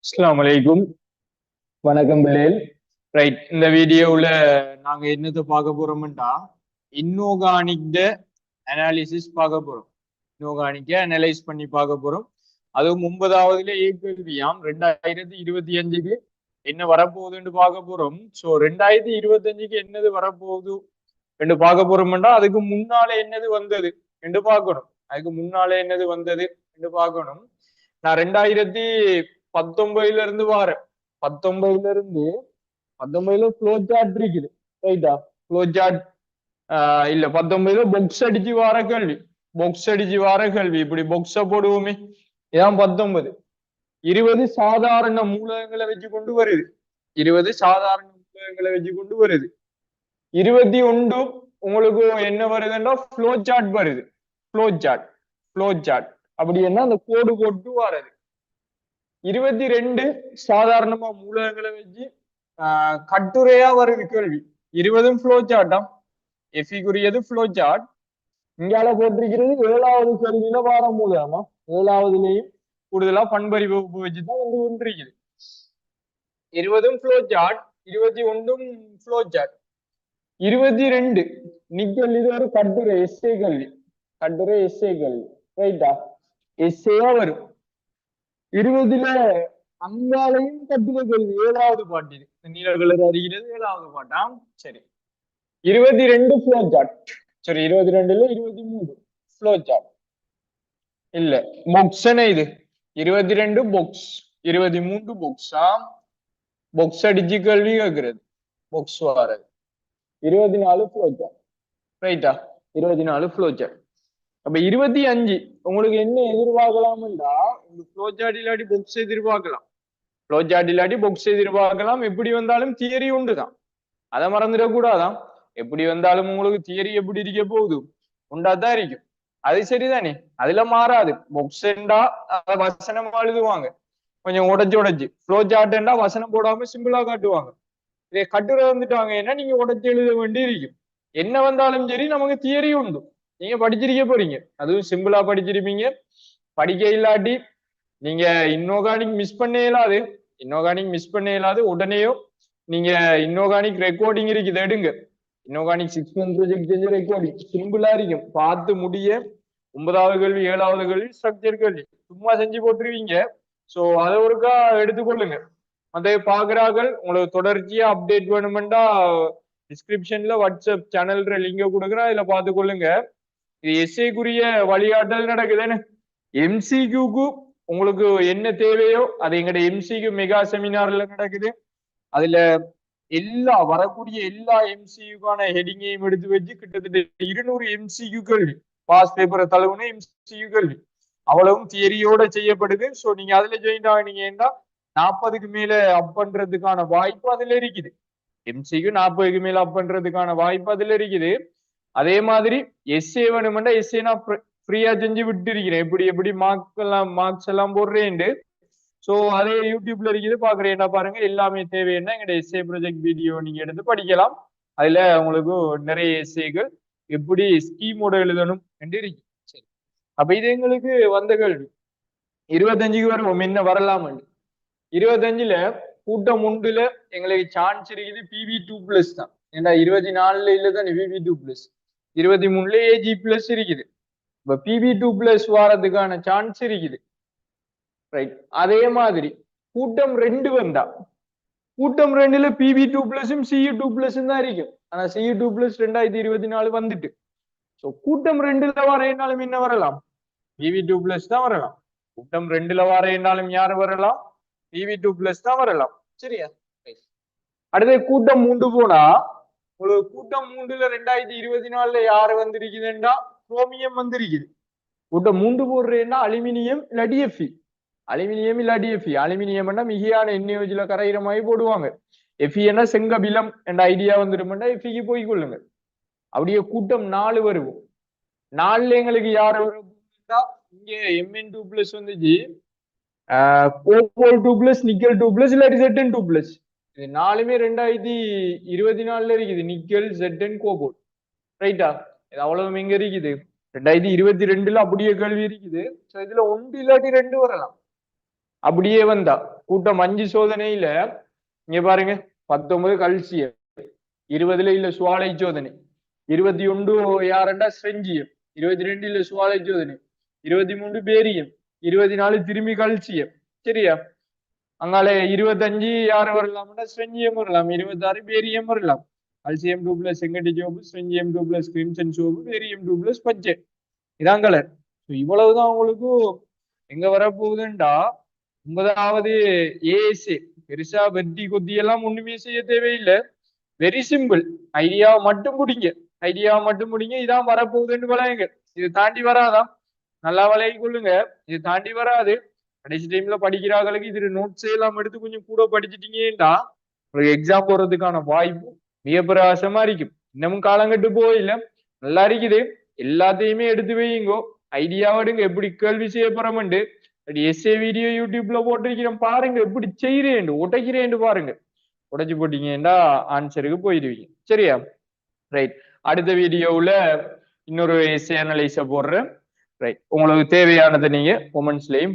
அஸ்ஸலாமு அலைக்கும். வணக்கம் பிள்ளைகள். ரைட், இந்த வீடியோவில் நாங்க என்னத்தை பார்க்க போறோம்டா இன்ஆர்கானிக் அனாலிசிஸ் பார்க்க போறோம். இன்ஆர்கானிக்க அனலைஸ் பண்ணி பார்க்க போறோம். அதுவும் 9வதுல ஏகல்வியாம் 2025க்கு என்ன வரப்போகுதுன்னு பார்க்க போறோம். ஸோ 2025க்கு என்னது வரப்போகுது என்று பார்க்க போறோம்டா அதுக்கு முன்னாலே என்னது வந்தது என்று பார்க்கணும். அதுக்கு முன்னாலே என்னது வந்தது என்று பார்க்கணும். நான் 2019 இருந்து வாரேன். 19ல ஃப்ளோ சார்ட் இருக்குது. ரைட்டா, ஃப்ளோ சார்ட் இல்ல 19ல பொக்ஸ் அடிச்சு வார கேள்வி. இப்படி பொக்ஸ போடுவோமே, இதான் 19. 20 சாதாரண மூலகங்களை வச்சு கொண்டு வருது. 21 உங்களுக்கு என்ன வருதுன்னா ஃப்ளோ சார்ட் வருது. ஃப்ளோ சார்ட் அப்படி என்ன அந்த கோடு போட்டு வர்றது. 22 சாதாரணமா மூலகங்களை வச்சு கட்டுரையா வருது கேள்வி. 20 ஃப்ளோ சார்ட்டாம். எஃபிக்குரியது ஃப்ளோ சார்ட். இங்கால போட்டிருக்கிறது 7வது கேள்வியில வார மூலமா. 7வதுலயும் கூடுதலா பண்பறிவு வச்சுதான் வந்து கொண்டிருக்குது. 20 ஃப்ளோ சார்ட், 21 ஃப்ளோ சார்ட். 22 நிக்கல் இது ஒரு கட்டுரை எஸ்ஏ கல்வி. ரைட்டா, எஸ்ஏயா வரும். 20ல அங்காலையும் கட்டுரை கல்வி 7வது பாட்டு. இது நீலர்கள் அறிகிறது 7வது பாட்டாம். சரி, 22 ஃப்ளோ சார்ட். சரி, 22ல 23 ஃப்ளோ சார்ட் இல்ல பொக்ஸ். இது 22 பொக்ஸ், 23 பொக்ஸா. பொக்ஸ் அடிச்சு கல்வி கேட்கிறது, பொக்ஸ் வாரது. 24 ஃப்ளோ சார்ட். ரைட்டா, 24 ஃப்ளோ சார்ட். அப்ப 25 உங்களுக்கு என்ன எதிர்பார்க்கலாம்டா, ஃப்ளோ சார்ட் இல்லாட்டி பொக்ஸ் எதிர்பார்க்கலாம். எப்படி வந்தாலும் தியரி உண்டுதான், அதை மறந்துடக்கூடாதான். எப்படி வந்தாலும் உங்களுக்கு தியரி எப்படி இருக்க போகுது, உண்டாதான் இருக்கும். அது சரிதானே, அதுல மாறாது. பொக்ஸ்டா வசனம் எழுதுவாங்க கொஞ்சம் உடைச்சு. ஃப்ளோ சார்ட்னா வசனம் போடாம சிம்பிளா காட்டுவாங்க. இதை கட்டுரை வந்துட்டாங்க ஏன்னா நீங்க உடைச்சு எழுத வேண்டி இருக்கும். என்ன வந்தாலும் சரி நமக்கு தியரி உண்டு. நீங்க படிச்சிருக்க போறீங்க, அதுவும் சிம்பிளா படிச்சிருப்பீங்க. படிக்க இல்லாட்டி நீங்க இன்ஆர்கானிக் மிஸ் பண்ண இயலாது. உடனேயோ நீங்க இன்ஆர்கானிக் ரெக்கார்டிங் இருக்குது, எடுங்க. இன்ஆர்கானிக் 6 month ப்ராஜெக்ட் செஞ்ச ரெக்கார்டிங் சிம்பிளா இருக்கும், பார்த்து முடிய. 9வது கேள்வி 7வது கேள்வி ஸ்ட்ரக்சர் கேள்வி சும்மா செஞ்சு போட்டுருவீங்க. சோ அதை ஒருக்கா எடுத்துக்கொள்ளுங்க. அதை பாக்குறார்கள் உங்களுக்கு தொடர்ச்சியா அப்டேட் வேணுமெண்டா டிஸ்கிரிப்ஷன்ல வாட்ஸ்அப் சேனல் லிங்க கொடுக்குறேன், அதுல பார்த்துக்கொள்ளுங்க. இது எஸ்ஏக்குரிய வழிகாட்டல் நடக்குதுன்னு. எம்சிக்யூக்கு உங்களுக்கு என்ன தேவையோ அது எங்கட எம்சிக்யூ மெகா செமினார்ல நடக்குது. அதுல வரக்கூடிய எல்லா எம்சிக்யூக்கான ஹெடிங்கையும் எடுத்து வச்சு கிட்டத்தட்ட 200 எம்சிக்யூ கேள்வி, பாஸ் பேப்பரை தழுவுன எம்சிக்யூ கேள்வி அவ்வளவும் தியரியோட செய்யப்படுது. ஸோ நீங்க அதுல ஜாயின் ஆனீங்கன்னா 40க்கு மேல அப் பண்றதுக்கான வாய்ப்பு அதுல இருக்குது. எம்சிக்கு 40க்கு மேல அப் பண்றதுக்கான வாய்ப்பு அதுல இருக்குது. அதே மாதிரி எஸ்ஏ வேணுமெண்டா எஸ்ஏ நான் ஃப்ரீயா செஞ்சு விட்டு இருக்கிறேன். எப்படி மார்க்ஸ் எல்லாம் போடுறேன். ஸோ அதே யூடியூப்ல இருக்குது, பாக்குறேன்னா பாருங்க. எல்லாமே தேவைன்னா எங்க எஸ்ஏ ப்ராஜெக்ட் வீடியோ நீங்க எடுத்து படிக்கலாம். அதுல உங்களுக்கு நிறைய எஸ்ஏகள் எப்படி ஸ்கீமோட எழுதணும் என்று இருக்கு. சரி, அப்ப இது எங்களுக்கு வந்த கேள்வி. 25க்கு வருவோம், என்ன வரலாம். 25ல கூட்டம் 1ல எங்களுக்கு சான்ஸ் இருக்குது PV2+ தான். ஏன்னா 24ல இல்லதான் PV2+. 23ல AG+ இருக்குது. இப்ப PV2+ வாரதுக்கான சான்ஸ் இருக்குது. ரைட், அதே மாதிரி கூட்டம் 2 வந்தா, கூட்டம் 2ல PV2+ம் CU2+ தான் இருக்கும். ஆனா CU2+ 2024 வந்துட்டு. சோ கூட்டம் 2ல வரையினாலும் என்ன வரலாம், PV2+ தான் வரலாம். கூட்டம் 2ல வரையினாலும் யாரு வரலாம், PV2+ தான் வரலாம். சரியா, அடுத்த கூட்டம் 3 போனா உங்களுக்கு கூட்டம் 3ல 2024 யாரு வந்திருக்குதுன்னா குரோமியம் வந்திருக்குது. கூட்டம் 3 போடுறேன்னா அலுமினியம் இல்லாட்டி எஃபி. அலுமினியம்னா மிகையான எண்ணெய்ல கரைகிற மாதிரி போடுவாங்க. எஃபின்னா செங்கபிலம் என்ற ஐடியா வந்துருமெண்டா எஃபிக்கு போய் கொள்ளுங்க. அப்படியே கூட்டம் 4 வருவோம். 4ல எங்களுக்கு யாரு வரும், இங்க Mn2+ வந்துச்சு, Cobalt2+, Nickel2+, இல்லாட்டி Zn2+. இது 4மே 2024 இருக்குது. Nickel, Zn, cobalt. ரைட்டா, இது அவ்வளவு எங்க இருக்குது, 2022ல அப்படியே கேள்வி இருக்குது. இதுல 1 இல்லாட்டி 2 வரலாம். அப்படியே வந்தா கூட்டம் 5 சோதனையில இங்க பாருங்க 19 கல்சியம், 20 இல்ல சுவாலை சோதனை, 21 யாருண்டா ஸ்ட்ரெஞ்சியம், 22 இல்ல சுவாலை சோதனை, 23 பேரியம், 24 திரும்பி கல்சியம். சரியா? அங்கால 25 யாரு வரலாம்னா ஸ்ட்ரெஞ்சியம் வரலாம், 26 பேரியம் வரலாம். கல்சியம் 2+ செங்கட்டி சோப்பு, ஸ்ட்ரெஞ்சியம் 2+ கிரிம்சன் சோப்பு, பேரியம் 2+ பச்சை. இதான் கலர். இவ்வளவுதான் உங்களுக்கு எங்க வரப்போகுதுண்டா 9வது ஏஎஸ்ஏ. பெருசா வெட்டி கொத்தி எல்லாம் ஒண்ணுமே செய்ய தேவையில்லை. Very simple. ஐடியாவை மட்டும் முடிங்க, ஐடியாவை மட்டும் முடிங்க. இதான் வரப்போகுதுன்னு வளையுங்க. இது தாண்டி வராதான், நல்லா வளைய கொள்ளுங்க. இது தாண்டி வராது. கடைசி டைம்ல படிக்கிறாங்களுக்கு இது நோட்ஸ் எல்லாம் எடுத்து கொஞ்சம் கூட படிச்சுட்டீங்கன்னா உங்களுக்கு எக்ஸாம் போறதுக்கான வாய்ப்பு மிக பிரகாசமா இருக்கும். இன்னமும் காலங்கட்டு போயில்ல, நல்லா இருக்குது. எல்லாத்தையுமே எடுத்து வையுங்கோ, ஐடியாவோடுங்க எப்படி கேள்வி செய்ய போறோம்ண்டு. எஸ்ஏ வீடியோ யூடியூப்ல போட்டிருக்கிறேன் பாருங்க, எப்படி செய்யறேன் உடைக்கிறேன் பாருங்க. உடைச்சு போட்டீங்கன்னா ஆன்சருக்கு போயிடுவீங்க. சரியா? ரைட். அடுத்த வீடியோவுல இன்னொரு எஸ்ஏ அனலைஸ போடுறேன். ரைட். உங்களுக்கு தேவையானதை நீங்க கமெண்ட்ஸ்லயும்